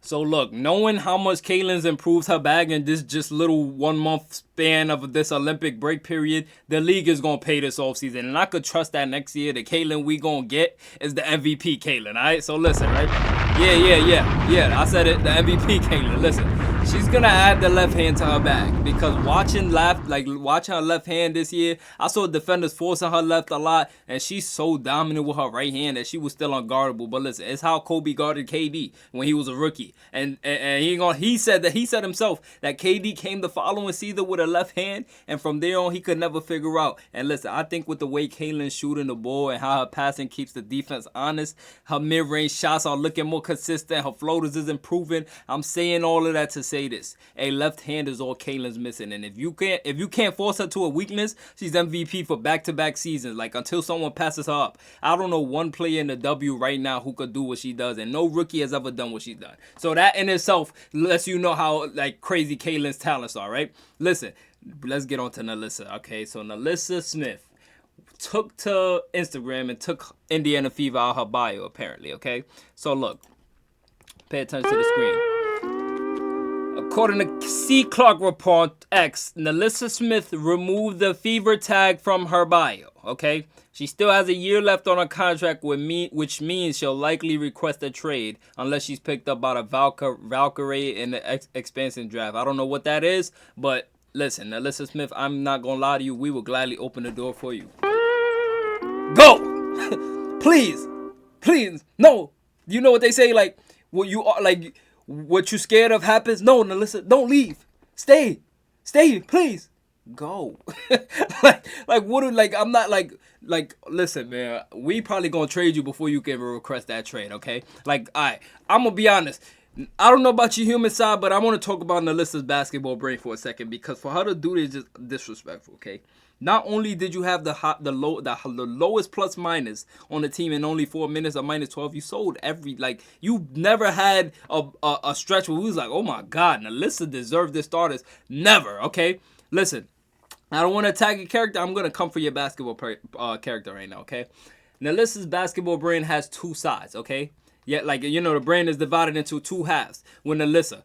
So look, knowing how much Kaylin's improved her bag in this just little 1 month span of this Olympic break period, the league is going to pay this offseason. And I could trust that next year the Kaylin we going to get is the MVP Kaylin, all right? So listen, right? Yeah, I said it, the MVP Kaylin. Listen, she's going to add the left hand to her bag because watching her left hand this year, I saw defenders forcing her left a lot, and she's so dominant with her right hand that she was still unguardable. But listen, it's how Kobe guarded KD when he was a rookie. And he said himself that KD came the following season with a left hand, and from there on he could never figure out. And listen, I think with the way Kaylin's shooting the ball and how her passing keeps the defense honest, her mid-range shots are looking more consistent, her floaters is improving. I'm saying all of that to say this: a left hand is all Kaylin's missing, and if you can't force her to a weakness, she's MVP for back-to-back seasons. Like until someone passes her up. I don't know one player in the W right now who could do what she does, and no rookie has ever done what she's done. So that in itself lets you know how like crazy Kaylin's talents are, right? Listen, let's get on to Nelissa. Okay, so Nelissa Smith took to Instagram and took Indiana Fever out her bio, apparently, okay? So look, pay attention to the screen. According to C. Clark Report X, Nelissa Smith removed the Fever tag from her bio, okay? She still has a year left on her contract with me, which means she'll likely request a trade unless she's picked up by the Valkyrie in the expansion draft. I don't know what that is, but listen, Nelissa Smith, I'm not going to lie to you. We will gladly open the door for you. Go! Please. No. You know what they say? Like, what you scared of happens? No, Nelissa, don't leave. Stay, please. Go. I'm not listen, man, we probably gonna trade you before you can request that trade, okay? Like, alright, I'm gonna be honest. I don't know about your human side, but I want to talk about Nelissa's basketball brain for a second, because for her to do this is just disrespectful, okay? Not only did you have the lowest plus minus on the team in only 4 minutes of minus 12, you sold you never had a stretch where we was like, oh my God, Nelissa deserved this starters. Never, okay? Listen, I don't want to attack your character. I'm going to come for your basketball character right now, okay? Nelissa's basketball brain has two sides, okay? Yeah, the brain is divided into two halves. With Nelissa,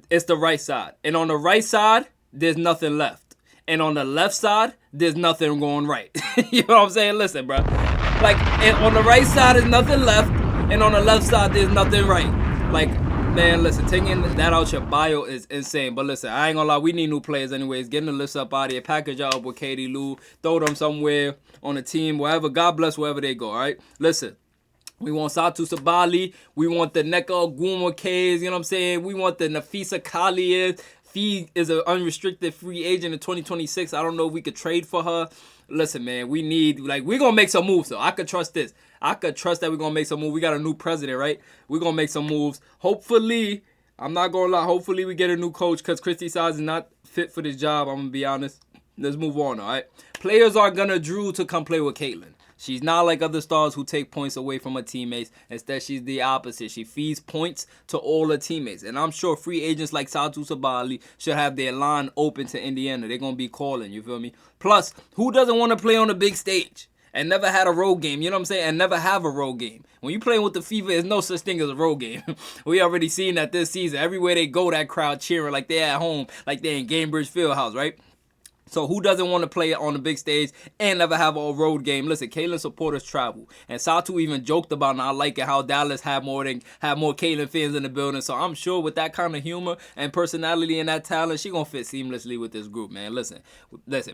it's the right side. And on the right side, there's nothing left. And on the left side, there's nothing going right. You know what I'm saying? Listen, bro. And on the right side, there's nothing left. And on the left side, there's nothing right. Man, listen, taking that out your bio is insane. But listen, I ain't gonna lie, we need new players anyways. Getting the list up out of here, package y'all up with Katie Lou, throw them somewhere on the team, wherever. God bless wherever they go, all right? Listen, we want Satu Sabali, we want the Neka Oguma K's, you know what I'm saying? We want the Nafisa Collier. Fee is an unrestricted free agent in 2026. I don't know if we could trade for her. Listen, man, we need, we're going to make some moves, though. I could trust this. I could trust that we're going to make some moves. We got a new president, right? We're going to make some moves. Hopefully, I'm not going to lie, hopefully we get a new coach, because Christy Size is not fit for this job. I'm going to be honest. Let's move on, all right? Players are going to drew to come play with Caitlin. She's not like other stars who take points away from her teammates. Instead, she's the opposite. She feeds points to all her teammates. And I'm sure free agents like Satu Sabali should have their line open to Indiana. They're going to be calling, you feel me? Plus, who doesn't want to play on a big stage and never had a road game, you know what I'm saying, and never have a road game? When you playing with the Fever, there's no such thing as a road game. We already seen that this season. Everywhere they go, that crowd cheering like they're at home, like they're in Gamebridge Fieldhouse, right? So who doesn't want to play on the big stage and never have a road game? Listen, Kaylin supporters travel. And Satu even joked about not liking how Dallas had more Kaylin fans in the building. So I'm sure with that kind of humor and personality and that talent, she going to fit seamlessly with this group, man. Listen,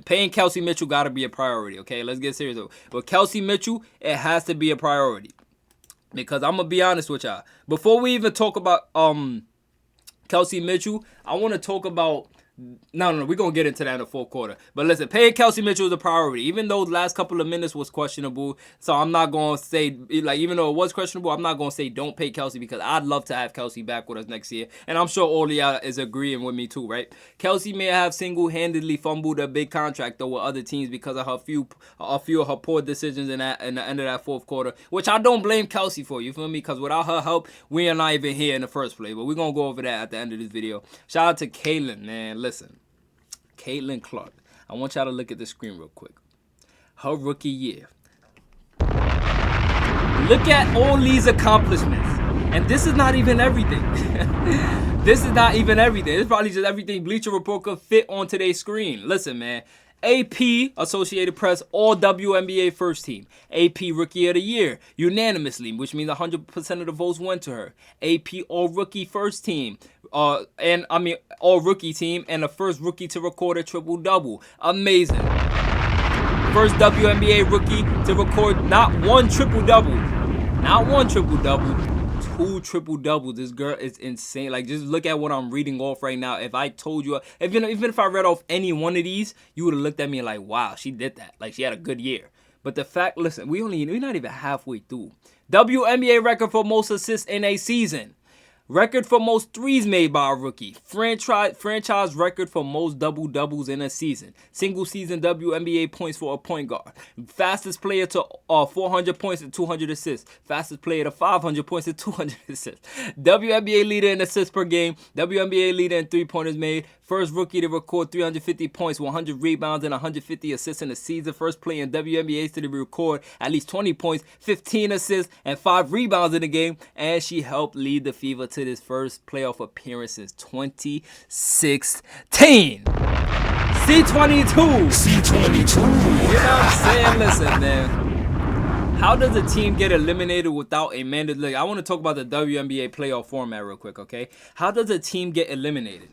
paying Kelsey Mitchell got to be a priority, okay? Let's get serious, though. With Kelsey Mitchell, it has to be a priority. Because I'm going to be honest with y'all. Before we even talk about Kelsey Mitchell, I want to talk about... No, we're going to get into that in the fourth quarter. But listen, paying Kelsey Mitchell is a priority. Even though the last couple of minutes was questionable. So I'm not going to say, even though it was questionable, I'm not going to say don't pay Kelsey, because I'd love to have Kelsey back with us next year. And I'm sure all of y'all is agreeing with me too, right? Kelsey may have single-handedly fumbled a big contract though with other teams because of a few of her poor decisions in the end of that fourth quarter, which I don't blame Kelsey for, you feel me? Because without her help, we are not even here in the first place. But we're going to go over that at the end of this video. Shout out to Kaylin, man. Listen, Caitlin Clark. I want y'all to look at the screen real quick. Her rookie year. Look at all these accomplishments. And this is not even everything. This is not even everything. It's probably just everything Bleacher Report could fit on today's screen. Listen, man. AP, Associated Press, all WNBA first team. AP Rookie of the Year, unanimously, which means 100% of the votes went to her. AP All Rookie first team, All Rookie team, and the first rookie to record a triple-double. Amazing. First WNBA rookie to record not one triple-double. Not one triple-double. 2 triple-doubles. This girl is insane. Like, just look at what I'm reading off right now. If I told you, even if I read off any one of these, you would have looked at me like, wow, she did that. Like, she had a good year. But the fact, listen, we're not even halfway through. WNBA record for most assists in a season. Record for most threes made by a rookie. Franchise record for most double-doubles in a season. Single season WNBA points for a point guard. Fastest player to 400 points and 200 assists. Fastest player to 500 points and 200 assists. WNBA leader in assists per game. WNBA leader in three-pointers made. First rookie to record 350 points, 100 rebounds, and 150 assists in a season. First player in WNBA history to record at least 20 points, 15 assists, and 5 rebounds in the game. And she helped lead the Fever to this first playoff appearance since 2016. C22. C22. You know what I'm saying? Listen, man. How does a team get eliminated without a mandatory? I want to talk about the WNBA playoff format real quick, okay? How does a team get eliminated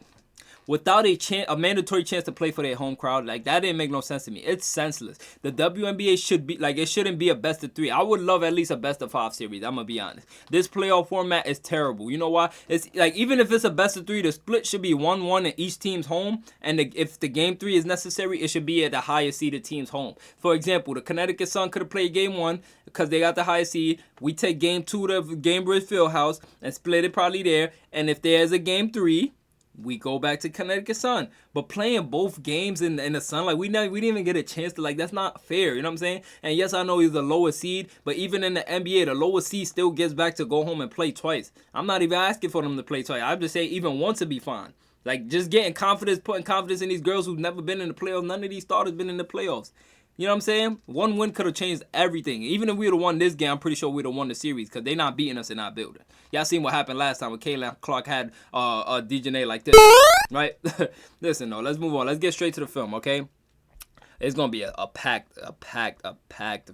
without a mandatory chance to play for their home crowd? Like, that didn't make no sense to me. It's senseless. The WNBA should be, like, it shouldn't be a best of 3. I would love at least a best of 5 series. I'm going to be honest. This playoff format is terrible. You know why? It's like, even if it's a best of 3, the split should be 1-1 in each team's home. And if the game 3 is necessary, it should be at the highest seeded team's home. For example, the Connecticut Sun could have played game 1 because they got the highest seed. We take game 2 to Gainbridge Fieldhouse and split it probably there. And if there's a game 3, we go back to Connecticut Sun. But playing both games in the Sun, like, we didn't even get a chance to, like, that's not fair. You know what I'm saying? And yes, I know he's the lowest seed, but even in the NBA, the lowest seed still gets back to go home and play twice. I'm not even asking for them to play twice. I'm just saying even once would be fine. Like, just getting confidence, putting confidence in these girls who've never been in the playoffs. None of these starters been in the playoffs. You know what I'm saying? One win could have changed everything. Even if we would have won this game, I'm pretty sure we would have won the series because they not beating us in our building. Y'all seen what happened last time when Caitlin Clark had DJNA like this, right? Listen, though, let's move on. Let's get straight to the film, okay? It's going to be a packed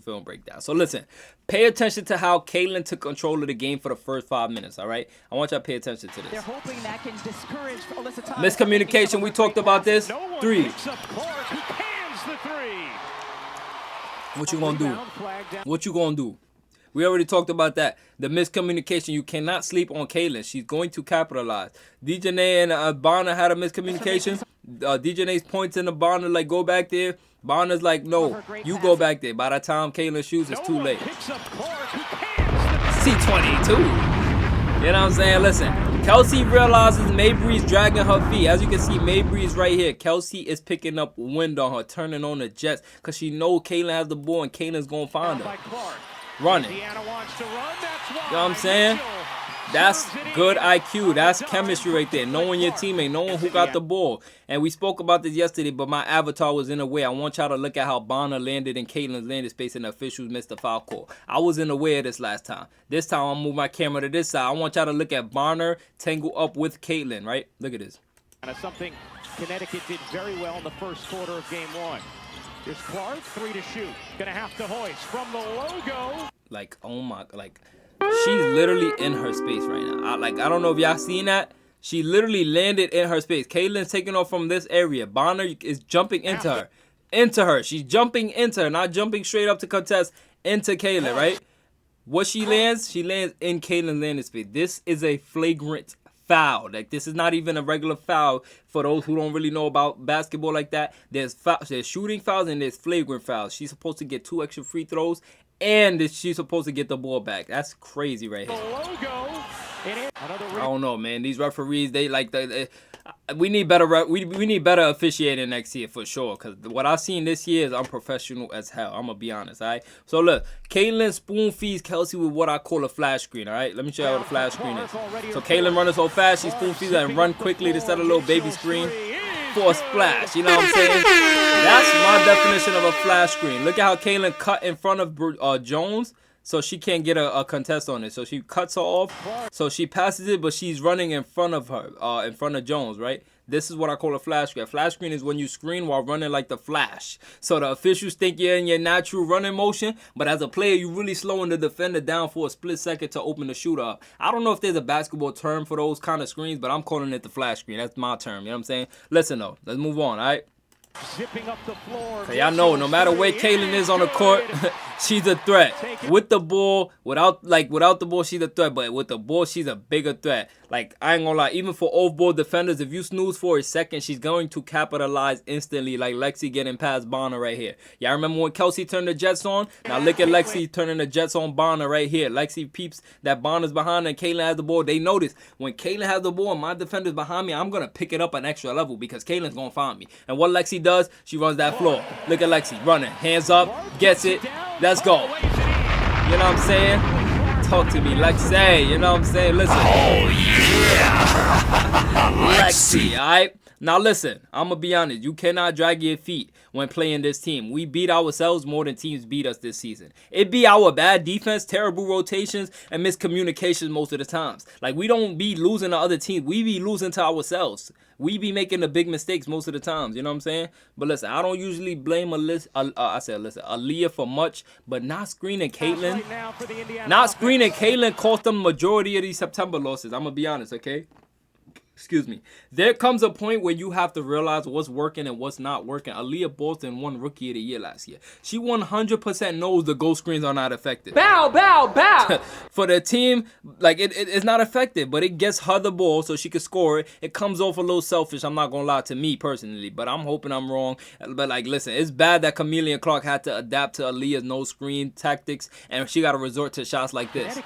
film breakdown. So listen, pay attention to how Caitlin took control of the game for the first 5 minutes, all right? I want y'all to pay attention to this. They're hoping that can discourage miscommunication, we talked about this. 3. What you gonna do? What you gonna do? We already talked about that. The miscommunication. You cannot sleep on Caitlin. She's going to capitalize. DJNA and Bonner had a miscommunication. DJNA's points in the Bonner, like, go back there. Bonner's like, no, you go back there. By the time Caitlin shoots, it's too late. C22. You know what I'm saying? Listen, Kelsey realizes Mabry's dragging her feet. As you can see, Mabry's right here. Kelsey is picking up wind on her, turning on the jets, because she knows Caitlin has the ball and Caitlin's going to find her. Running. You know what I'm saying? That's good IQ. That's chemistry right there. Knowing your teammate, knowing who got the ball. And we spoke about this yesterday, but my avatar was in the way. I want y'all to look at how Bonner landed in Caitlin's landing space and the officials missed the foul call. I was in the way of this last time. This time, I'll move my camera to this side. I want y'all to look at Bonner tangle up with Caitlin, right? Look at this. Something Connecticut did very well in the first quarter of game 1. Here's Clark, 3 to shoot. Gonna have to hoist from the logo. Like, oh my, like, she's literally in her space right now. I don't know if y'all seen that. She literally landed in her space. Caitlin's taking off from this area. Bonner is jumping into her. Into her. She's jumping into her, not jumping straight up to contest into Caitlin, right? What she lands in Caitlin's landing space. This is a flagrant foul. Like, this is not even a regular foul. For those who don't really know about basketball like that, there's shooting fouls and there's flagrant fouls. She's supposed to get 2 extra free throws, and she's supposed to get the ball back. That's crazy right here. I don't know, man. These referees, they like we need better. We need better officiating next year for sure. Cause what I've seen this year is unprofessional as hell. I'm gonna be honest. All right. So look, Caitlin spoon feeds Kelsey with what I call a flash screen. All right. Let me show you what a flash screen is. So Caitlin running so fast, she spoon feeds and run quickly to set a little baby screen for a splash. You know what I'm saying? That's my definition of a flash screen. Look at how Caitlin cut in front of Jones. so she can't get a contest on it. So she cuts her off. So she passes it, but she's running in front of her, in front of Jones, right? This is what I call a flash screen. A flash screen is when you screen while running like the Flash. So the officials think you're in your natural running motion, but as a player, you're really slowing the defender down for a split second to open the shooter up. I don't know if there's a basketball term for those kind of screens, but I'm calling it the flash screen. That's my term, you know what I'm saying? Listen, though, let's move on, all right? Zipping up the floor. So y'all know, no matter where Kaylin is on the court, she's a threat. With the ball, without the ball, she's a threat. But with the ball, she's a bigger threat. Like, I ain't gonna lie, even for off-ball defenders, if you snooze for a second, she's going to capitalize instantly, like Lexi getting past Bonner right here. Y'all remember when Kelsey turned the Jets on? Now look at Lexi turning the Jets on Bonner right here. Lexi peeps that Bonner's behind and Kaylin has the ball. They notice when Kaylin has the ball and my defender's behind me, I'm gonna pick it up an extra level because Kaylin's gonna find me. And what Lexi does, she runs that floor. Look at Lexi running, hands up, gets it. Let's go. You know what I'm saying? Talk to me, Lexi. You know what I'm saying? Listen. Oh, yeah. Lexi, all right? Now, listen. I'm going to be honest. You cannot drag your feet when playing this team. We beat ourselves more than teams beat us this season. It be our bad defense, terrible rotations, and miscommunications most of the times. Like, we don't be losing to other teams. We be losing to ourselves. We be making the big mistakes most of the times, you know what I'm saying? But listen, I don't usually blame Aaliyah for much, but not screening Caitlin. Not screening Caitlin cost them majority of these September losses. I'm going to be honest, okay? Excuse me. There comes a point where you have to realize what's working and what's not working. Aaliyah Bolton won Rookie of the Year last year. She 100% knows the ghost screens are not effective. Bow, bow, bow. For the team, like, it's not effective, but it gets her the ball so she can score it. It comes off a little selfish, I'm not going to lie, to me personally, but I'm hoping I'm wrong. But, like, listen, it's bad that Chameleon Clark had to adapt to Aaliyah's no screen tactics, and she got to resort to shots like this.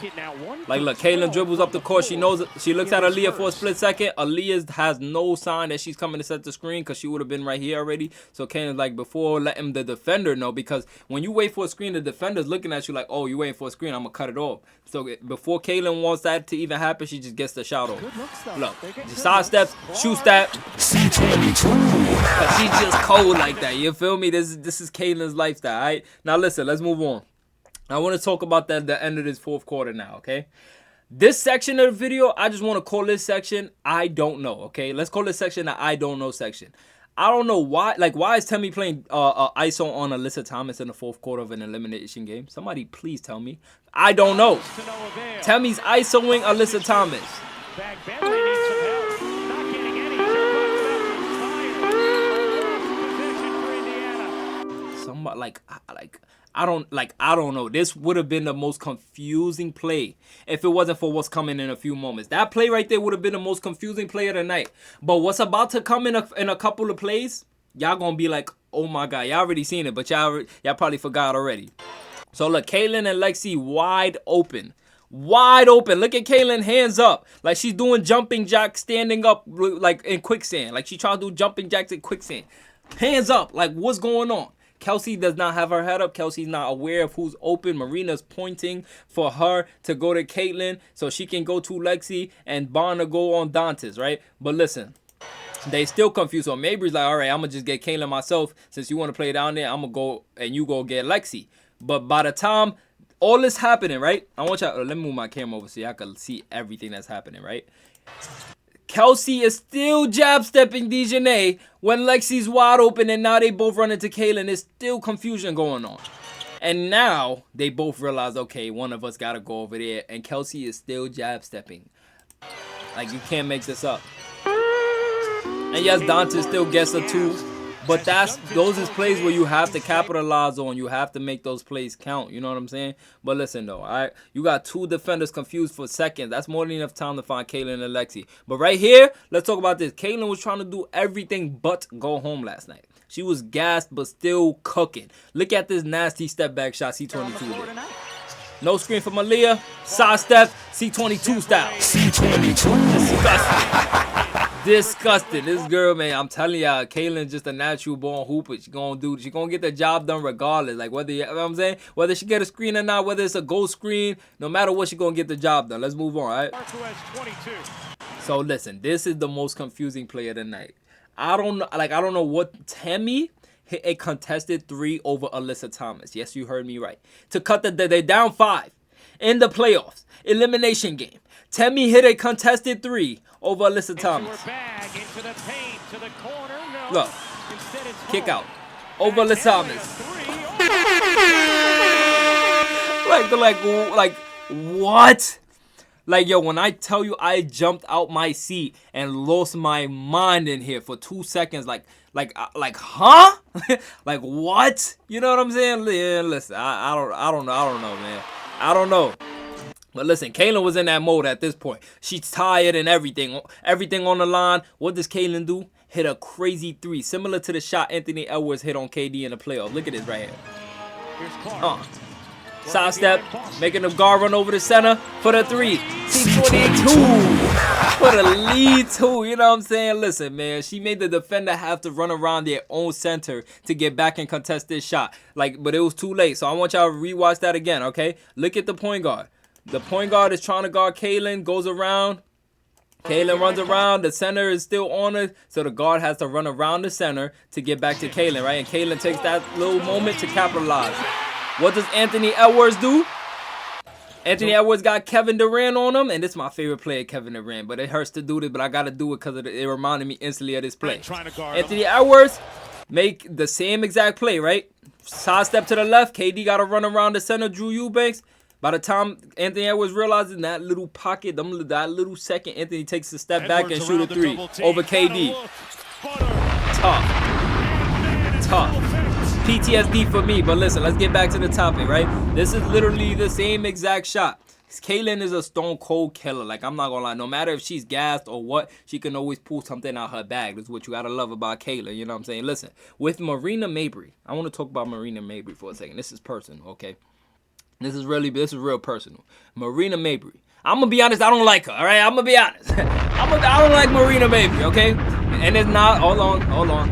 Like, look, Kaylin dribbles up the court. She knows, she looks at Aaliyah for a split second. Aaliyah has no sign that she's coming to set the screen because she would have been right here already. So Kaylin, like, before letting the defender know, because when you wait for a screen, the defender's looking at you like, oh, you waiting for a screen, I'm going to cut it off. So before Kaylin wants that to even happen, she just gets the shot off. Look, side steps, shoot step. But she's just cold like that. You feel me? This is Kaylin's lifestyle, all right? Now, listen, let's move on. I want to talk about the end of this fourth quarter now, okay? This section of the video, I just want to call this section, I don't know, okay? Let's call this section the I don't know section. I don't know why, like, why is Temmie playing ISO on Alyssa Thomas in the fourth quarter of an elimination game? Somebody please tell me. I don't know. Temmie's ISOing Alyssa Thomas. Somebody, I don't know. This would have been the most confusing play if it wasn't for what's coming in a few moments. That play right there would have been the most confusing play of the night. But what's about to come in a couple of plays, y'all gonna be like, oh my God, y'all already seen it, but y'all probably forgot already. So look, Kaylin and Lexi wide open. Wide open. Look at Kaylin, hands up. Like she's doing jumping jacks, standing up like in quicksand. Like she trying to do jumping jacks in quicksand. Hands up. Like what's going on? Kelsey does not have her head up. Kelsey's not aware of who's open. Marina's pointing for her to go to Caitlin so she can go to Lexi and Bonner go on Dantas, right? But listen, they still confused. So Mabry's like, all right, I'm going to just get Caitlin myself. Since you want to play down there, I'm going to go and you go get Lexi. But by the time all this happening, right? I want y'all, let me move my camera over so y'all can see everything that's happening, right? Kelsey is still jab-stepping Dejanay when Lexi's wide open and now they both run into Kaylin. There's still confusion going on. And now they both realize, okay, one of us got to go over there. And Kelsey is still jab-stepping. Like, you can't make this up. And yes, Dante still gets a 2. But those is plays where you have to capitalize on. You have to make those plays count. You know what I'm saying? But listen, though, all right? You got 2 defenders confused for seconds. That's more than enough time to find Kaylin and Lexi. But right here, let's talk about this. Kaylin was trying to do everything but go home last night. She was gassed but still cooking. Look at this nasty step back shot C22 did. No screen for Malia. Side step, C22 style. Disgusting. Disgusting. This girl, man, I'm telling y'all, Kaylin's just a natural born hooper. She gonna get the job done regardless. Like whether you know what I'm saying, whether she get a screen or not, whether it's a goal screen, no matter what, she gonna get the job done. Let's move on, all right? So listen, this is the most confusing play of the night. I don't know what Temmie hit a contested 3 over Alyssa Thomas. Yes, you heard me right. To cut they're down 5 in the playoffs. Elimination game. Temi hit a contested 3 over Alyssa Thomas. Into the paint, to the corner. No. Look. Instead it's Kick home. out. Over Alyssa Thomas. like what? Like, yo, when I tell you I jumped out my seat and lost my mind in here for 2 seconds, like, huh? Like, what? You know what I'm saying? Yeah, listen, I don't know, man. I don't know. But listen, Kaylin was in that mode at this point. She's tired and everything on the line. What does Kaylin do? Hit a crazy 3, similar to the shot Anthony Edwards hit on KD in the playoffs. Look at this right here. Here's Clark. Side step, making the guard run over the center for the 3. C22 for the lead 2. You know what I'm saying? Listen, man, she made the defender have to run around their own center to get back and contest this shot. But it was too late. So I want y'all to rewatch that again, okay? Look at the point guard. The point guard is trying to guard Kaylin, goes around. Kaylin runs around. The center is still on her, so the guard has to run around the center to get back to Kaylin, right? And Kaylin takes that little moment to capitalize. What does Anthony Edwards do? Anthony Edwards got Kevin Durant on him, and this is my favorite player, Kevin Durant. But it hurts to do this, but I got to do it because it reminded me instantly of this play. Anthony Edwards make the same exact play, right? Side step to the left. KD got to run around the center, Drew Eubanks. By the time Anthony Edwards realizes that little pocket, that little second, Anthony takes a step back and shoot a 3 over KD. Tough. PTSD for me, but listen, let's get back to the topic, right? This is literally the same exact shot. Kaylin is a stone cold killer. Like, I'm not gonna lie, no matter if she's gassed or what, she can always pull something out her bag. That's what you gotta love about Kaylin, you know what I'm saying? Listen, with Marina Mabrey, I want to talk about Marina Mabrey for a second. This is personal, okay? This is real personal. Marina Mabrey. I'm gonna be honest, I don't like her, all right? I'm gonna be honest. I don't like Marina Mabrey, okay? And it's not, hold on.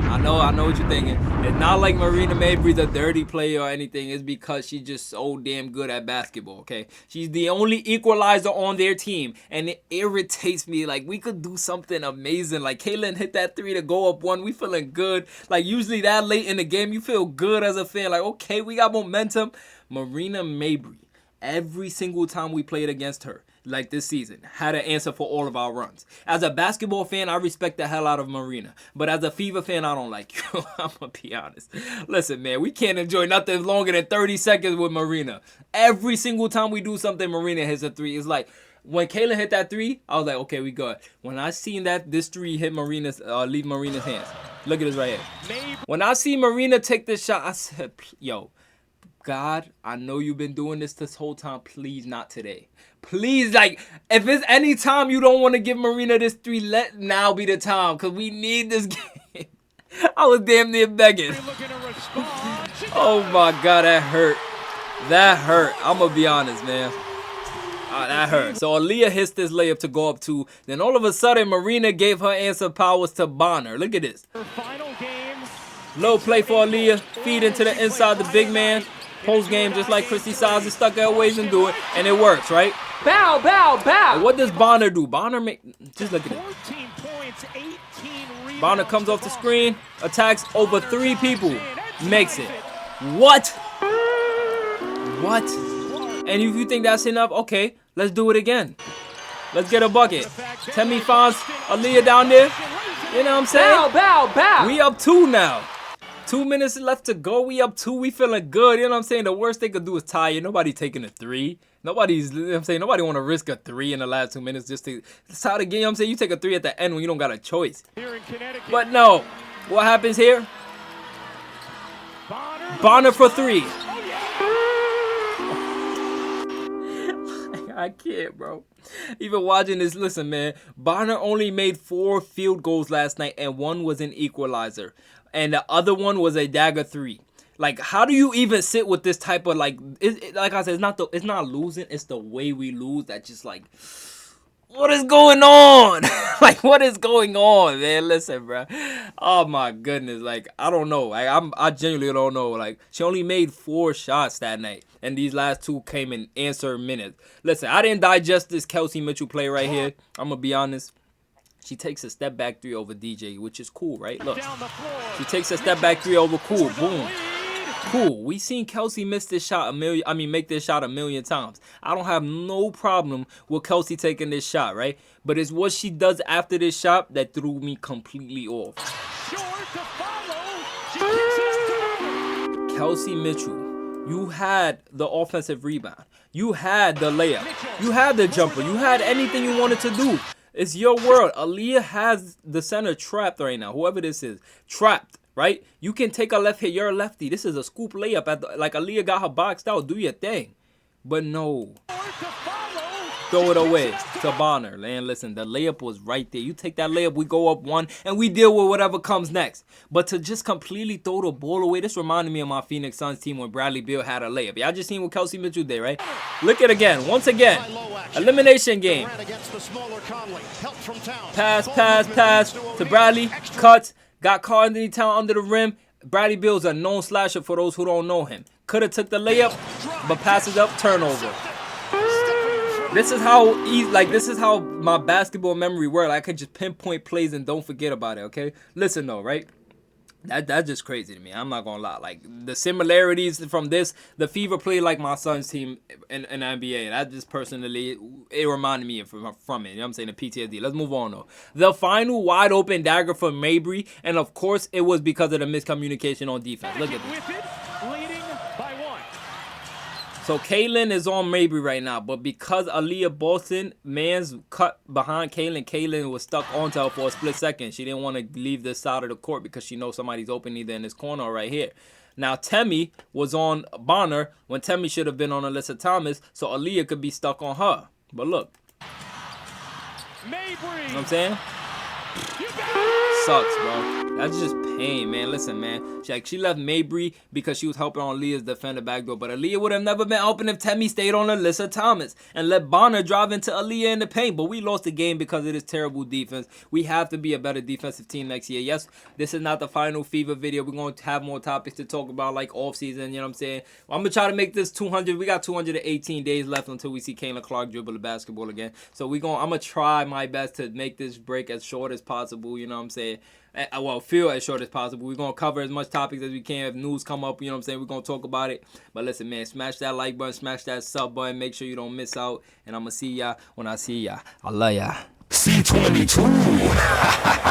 I know what you're thinking. It's not like Marina Mabrey's a dirty player or anything. It's because she's just so damn good at basketball, okay? She's the only equalizer on their team, and it irritates me. Like, we could do something amazing. Like, Kaylin hit that 3 to go up 1. We feeling good. Like, usually that late in the game, you feel good as a fan. Like, okay, we got momentum. Marina Mabrey, every single time we played against her, like this season, had an answer for all of our runs. As a basketball fan, I respect the hell out of Marina. But as a Fever fan, I don't like you. I'm going to be honest. Listen, man, we can't enjoy nothing longer than 30 seconds with Marina. Every single time we do something, Marina hits a 3. It's like, when Kaylin hit that 3, I was like, okay, we good. When I seen this 3 hit leave Marina's hands. Look at this right here. When I see Marina take this shot, I said, yo, God, I know you've been doing this whole time. Please, not today. Please, like, if it's any time you don't want to give Marina this 3, let now be the time, because we need this game. I was damn near begging. Oh, my God, that hurt. That hurt. I'm going to be honest, man. That hurt. So Aaliyah hits this layup to go up 2. Then all of a sudden, Marina gave her answer powers to Bonner. Look at this. Low play for Aaliyah. Feed into the inside, the big man. Post game, just like Christy Size is stuck at ways and do it, and it works, right? Bow, bow, bow. And what does Bonner do? Bonner just look at it. Bonner comes off the screen, attacks over 3 people, makes it. What? And if you think that's enough, okay, let's do it again. Let's get a bucket. Temi finds Aaliyah down there. You know what I'm saying? Bow. We up 2 now. 2 minutes left to go. We up 2. We feeling good. You know what I'm saying? The worst they could do is tie it. Nobody taking a 3. Nobody's, you know what I'm saying? Nobody want to risk a 3 in the last 2 minutes just to tie the game. You know what I'm saying? You take a 3 at the end when you don't got a choice. But no. What happens here? Bonner for 3. I can't, bro. Even watching this, listen, man. Bonner only made 4 field goals last night, and 1 was an equalizer. And the other one was a dagger 3. Like, how do you even sit with this type of, like, like I said, it's not losing. It's the way we lose that just, like, what is going on? Like, what is going on, man? Listen, bro. Oh, my goodness. Like, I don't know. Like, I genuinely don't know. Like, she only made 4 shots that night. And these last 2 came in answer minutes. Listen, I didn't digest this Kelsey Mitchell play right here. I'm going to be honest. She takes a step back three over DJ, which is cool, right? Look, she takes a step back three over cool. Boom. Cool. We seen Kelsey miss this shot make this shot a million times. I don't have no problem with Kelsey taking this shot, right? But it's what she does after this shot that threw me completely off. Kelsey Mitchell, you had the offensive rebound. You had the layup. You had the jumper. You had anything you wanted to do. It's your world. Aaliyah has the center trapped right now. Whoever this is, trapped. Right? You can take a left hit. You're a lefty. This is a scoop layup. Like Aaliyah got her boxed out. Do your thing. But no. Throw it away to Bonner. Man, listen, the layup was right there. You take that layup, we go up one, and we deal with whatever comes next. But to just completely throw the ball away, this reminded me of my Phoenix Suns team when Bradley Beal had a layup. Y'all just seen what Kelsey Mitchell did, right? Look at it again. Once again. Elimination game. Pass to Bradley. Cuts. Got Karl Anthony Towns under the rim. Bradley Beal's a known slasher for those who don't know him. Could have took the layup, but passes up, turnover. This is how this is how my basketball memory works. I can just pinpoint plays and don't forget about it, okay? Listen though, right? That's just crazy to me. I'm not gonna lie. Like the similarities from this, the Fever played like my son's team in the NBA. That just personally, it reminded me from it. You know what I'm saying? The PTSD. Let's move on though. The final wide open dagger from Mabry, and of course it was because of the miscommunication on defense. Look at this. So Kaylin is on Mabry right now, but because Aaliyah Boston, man's cut behind Kaylin was stuck onto her for a split second. She didn't want to leave this side of the court because she knows somebody's open either in this corner or right here. Now Temi was on Bonner when Temi should have been on Alyssa Thomas, so Aaliyah could be stuck on her. But look. Mabry. You know what I'm saying? Sucks, bro. That's just pain, man. Listen, man. She left Mabry because she was helping on Aaliyah's defender backdoor. But Aaliyah would have never been helping if Temi stayed on Alyssa Thomas and let Bonner drive into Aaliyah in the paint. But we lost the game because of this terrible defense. We have to be a better defensive team next year. Yes, this is not the final Fever video. We're going to have more topics to talk about like offseason. You know what I'm saying? I'm going to try to make this 200. We got 218 days left until we see Caitlin Clark dribble the basketball again. So I'm going to try my best to make this break as short as possible. You know what I'm saying? Well, feel as short as possible. We're going to cover as much topics as we can. If news come up, you know what I'm saying, we're going to talk about it. But listen, man, smash that like button, smash that sub button. Make sure you don't miss out. And I'm going to see y'all when I see y'all. I love y'all. C22.